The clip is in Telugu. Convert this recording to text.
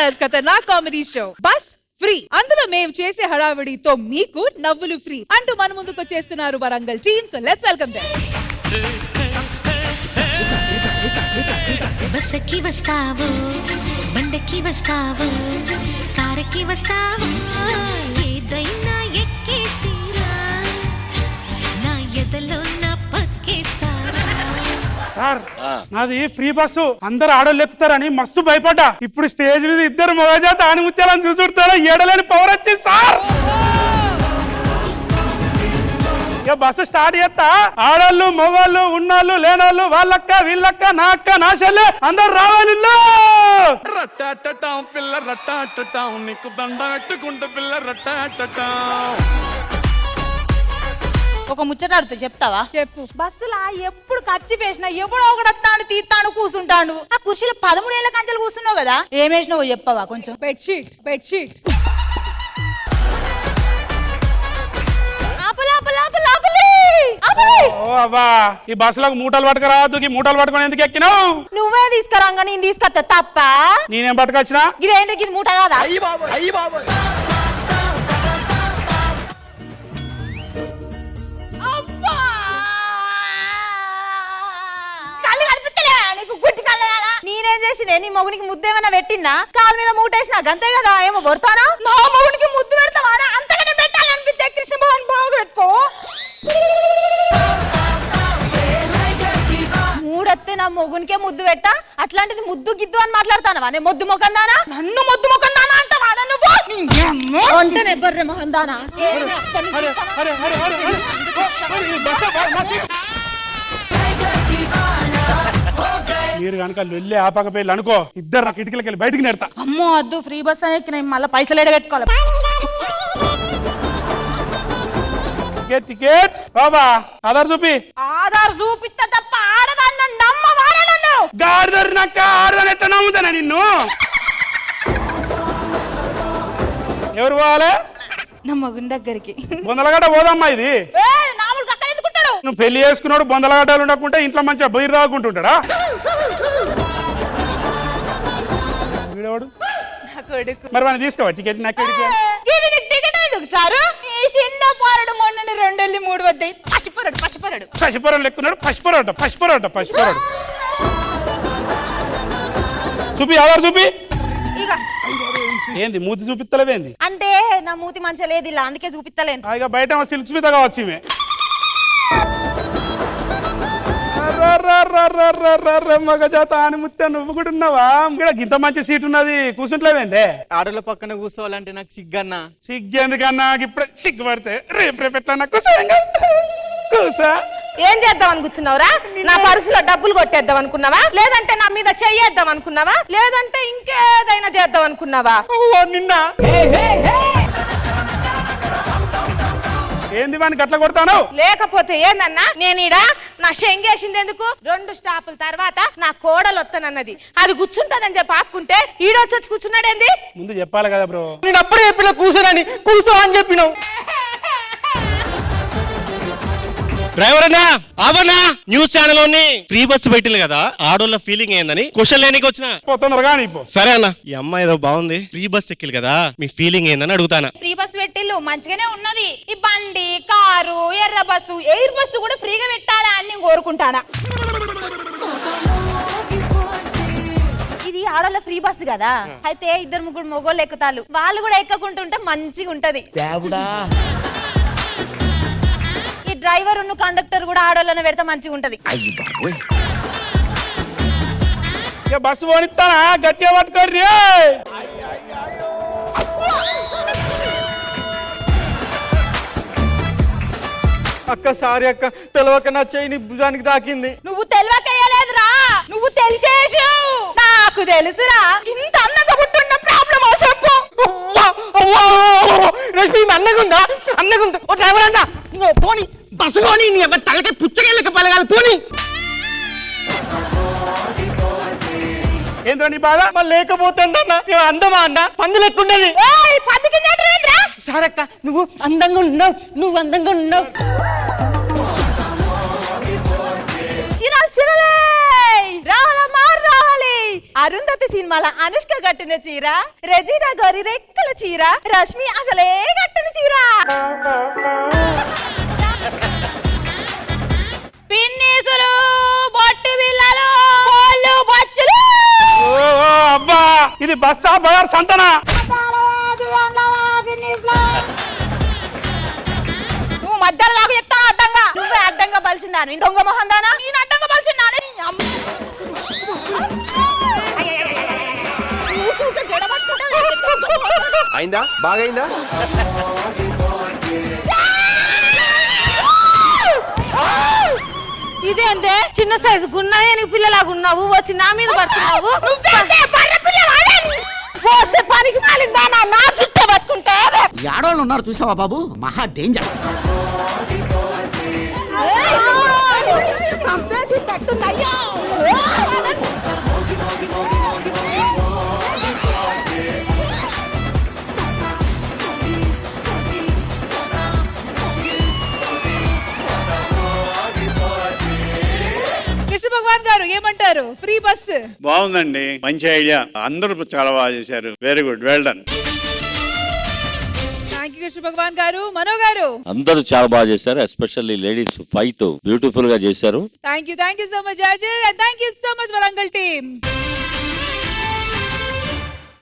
ఇండియాస్ ఖతర్నాక్ కామెడీ షో బస్ ఫ్రీ. అందులో మేము చేసే హడావిడితో మీకు నవ్వులు ఫ్రీ అంటూ మన ముందుకు వచ్చేస్తున్నారు Warangal teams. Let's welcome them. బస్సుకి వస్తావు, బండకి వస్తావు, కారుకి వస్తావు, ఏదైనా ఎక్కేసిరా, నా ఎదలో నా పక్కేస్తారా. సార్ నాది ఫ్రీ బస్సు, అందరు ఆడోళ్ళు ఎక్కుతారని మస్తు భయపడ్డా. ఇప్పుడు స్టేజ్ మీద ఇద్దరు మగజాత ఆనిముత్యాలని చూసుకుంటారా, ఏడలేని పవర్ వచ్చింది సార్. ఇక బస్సు స్టార్ట్ చేస్తా. ఆడోళ్ళు మగవాళ్ళు ఉన్నోళ్ళు లేనోళ్ళు వాళ్ళక్క వీళ్ళక్క నా అక్క నా చెల్లె అందరు రావాలి. రట్టాటటా పిల్ల రట్టాటటా, నీకు దండ పెట్టుకుంటే పిల్ల రట్టాటటా. ఒక ముచ్చట అడుగుతా, చెప్తావా? చెప్పు. బస్సులా ఎప్పుడు ఖర్చు వేసినా ఎవడో ఒకడు వస్తాడు తీస్తాను కూర్చుంటాడు. ఆ కుర్చీలో 13 ఏళ్ల కంచెలు కూర్చున్నావు కదా, ఏమేసినావో చెప్పవా కొంచెం? Bedsheet bedsheet. ఈ బస్సులకు మూటలు పట్టుకురావద్దు. ఈ మూటలు పట్టుకొని ఎందుకు ఎక్కినావు? నువ్వే తీసుకురాగా నేను తీసుకొస్తా తప్ప. నేనేం పట్టుకొచ్చినా? ఇదేంటి ఇది మూట కాదా? నేనేం చేసిన? నీ మొగునికి ముద్దు ఏమైనా పెట్టినా? కాలు మీద మూటేసినా గంతే కదా. ఏమో కొడతానా? నా మొగునికి ముద్దు పెడతావా? అంతగానే పెట్టాలనిపిస్తే కృష్ణ భవన్ బాగు పెట్టుకో. మూడత్తే నా మొగునికే ముద్దు పెట్టా, అట్లాంటిది ముద్దు గిద్దు అని మాట్లాడతానవా? నేను మొద్దు మొకందానా? నన్ను మొద్దు మొకందానా అంటావా? నువ్వు అంటేనే బర్రె మొకందానా? మీరు కనుక లొల్లి ఆపకపోయి అనుకో, ఇద్దరు నా కిటికీలకి వెళ్ళి బయటికి నేడతా. అమ్మో అద్దు, ఫ్రీ బస్ ఎక్కిన మళ్ళీ పైసలు ఎడ పెట్టుకోవాలి. టికెట్ బాబా, ఆధార్ చూపి. ఆధార్ చూపిస్తా తప్ప ఆడదాన్ని నమ్మవాడే. నన్ను గాడిదరు నక్క ఆడదాన్ని ఎట్లా నమ్ముతానా నిన్ను? ఎవరు పోవాలి? నా మగుని దగ్గరికి. బొందలగడ్డ పోదమ్మా. ఇది నువ్వు పెళ్లి చేసుకున్నాడు బొందలగడ్డలు ఉండకుంటే ఇంట్లో మంచిగా బయలు తాగుకుంటుంటాడా? వీడవాడు మరి మనం తీసుకోవా టికెట్? నాకు చిన్న పోరడు మొన్న 2 వెళ్ళి 3 వద్దాయి. పసిపొరడు లెక్కున్నాడు. పసిపొరడు చూపి, ఆధార్ చూపి. ఏంది మూతి చూపిస్తలేవేంది? అంటే నా మూతి మంచిగా లేదు ఇలా, అందుకే చూపిస్తలేను. ఇక బయట సిల్క్స్ మీద కావచ్చు. ఈమె మగజాత ఆనిముత్య, నువ్వు కూడా ఉన్నావా? ఇంత మంచి సీట్ ఉన్నది, కూర్చుంటలేవేందే? ఆడోళ్ళ పక్కన కూర్చోవాలంటే నాకు సిగ్గన్నా. సిగ్గెందుకన్నా? ఇప్పుడే సిగ్గుపడితే రేపు ఎట్లా కూసా. ఏం చేద్దాం అనుకున్నావురా? నా పర్సులో డబ్బులు కొట్టేద్దాం అనుకున్నావా? లేదంటే నా మీద చెయ్యేద్దాం అనుకున్నావా? లేదంటే ఇంకేదైనా చేద్దాం అనుకున్నావా? నిన్న ఏంది వానికి అట్లా కొడతాను? లేకపోతే ఏందన్నా, నేను ఈడ నా షెంగేసింది ఎందుకు? 2 స్టాపుల తర్వాత నా కోడలు వస్తానన్నది, అది కూర్చుంటదని చెప్పి ఆపుకుంటే ఈడొచ్చి కూర్చున్నాడేంది? ముందు చెప్పాలి కదా బ్రో. నేను అప్పుడే చెప్పిన కూర్చోనని, కూర్చో అని చెప్పినావు. డ్రైవర్ అన్నా, ఆవన్నా, న్యూస్ ఛానల్ ఫ్రీ బస్సు పెట్టింది కదా, ఆడోళ్ళ ఫీలింగ్ ఏందని క్వశ్చన్ లేనికి వచ్చిన. సరే అన్న, ఈ అమ్మాయి ఏదో బాగుంది, ఫ్రీ బస్ ఎక్కిల్ కదా, మీ ఫీలింగ్ ఏందని అడుగుతానా? ఫ్రీ బస్ పెట్టిల్లు మంచిగానే ఉన్నది. ఈ బండి, కారు, ఎర్ర బస్సు, ఎయిర్ బస్సు కూడా ఫ్రీగా పెట్టాలా అని నేను కోరుకుంటానా. ఇది ఆడోళ్ళ ఫ్రీ బస్ కదా, అయితే 2-3 మొగోళ్ళు ఎక్కుతారు, వాళ్ళు కూడా ఎక్కకుంటుంటే మంచిగా ఉంటది. డ్రైవర్ ఉన్న కండక్టర్ కూడా ఆడోళ్ళని పెడితే మంచిగా ఉంటది. బస్సు పోనిస్తానా? గట్టిగా పట్టుకోర్రీ. అక్క సారీ అక్క, తెలవక నా చెయ్యి నీ భుజానికి తాకింది. నువ్వు తెలియకయ్యలేదురా, నువ్వు తెలిసేసావు. నాకు తెలుసురా, ఇంత అందంగా పుట్టిన ప్రాబ్లం చెప్పు. రష్మి అన్నగుందా? అన్నగుందా? ఓ డ్రైవర్ అన్నా, పోనీ బస్సులోని నీ తలకే పుచ్చకెళ్ళక పలగాలి, పోనీ. ఏంద్రా నీ బాధ? లేకపోతే అందమా అన్న? పంది లెక్కుండేది. సారక్క, నువ్వు అందంగా ఉన్నావు, నువ్వు అందంగా ఉన్నావు. రావాలి అరుంధతి సినిమాల అనుష్క కట్టిన చీర, రెజీనా గారి రెక్కల చీర, రష్మి అసలే కట్టిన చీర. పిన్నీసులు, బొట్టు బిళ్ళలు, కోళ్ళు, బొచ్చులు. ఓ అబ్బా, ఇది బస్సా బజార్ సంతనా? నువ్వు మధ్యలో నాకు చెప్తాను అడ్డంగా. నువ్వే అడ్డంగా బలిసిన్నాను దొంగ మొహం దానా. నేను అడ్డంగా బలిసిన్నాను. అయిందా? బాగైందా? ఇదేంటే చిన్న సైజు గున్నాయని పిల్లలాగా ఉన్నావు, వచ్చి నా మీద పడుతున్నావు. పనికి మాలిందా నా చుట్టూ పట్టుకుంటే. ఆడవాళ్ళు ఉన్నారు చూసావా బాబు, మహా డేంజర్. కృష్ణ భగవాన్ గారు ఏమంటారు? ఫ్రీ బస్ బాగుందండి, మంచి ఐడియా, అందరూ చాలా బాగా చేశారు. Very good, well done. Thank you Krishna Bhagwan గారు. మనో గారు? అందరూ చాలా బాగా చేశారు, ఎస్పెషల్లీ లేడీస్ ఫైట్ బ్యూటిఫుల్ గా చేశారు. Thank you so much judges, and thank you so much Warangal team.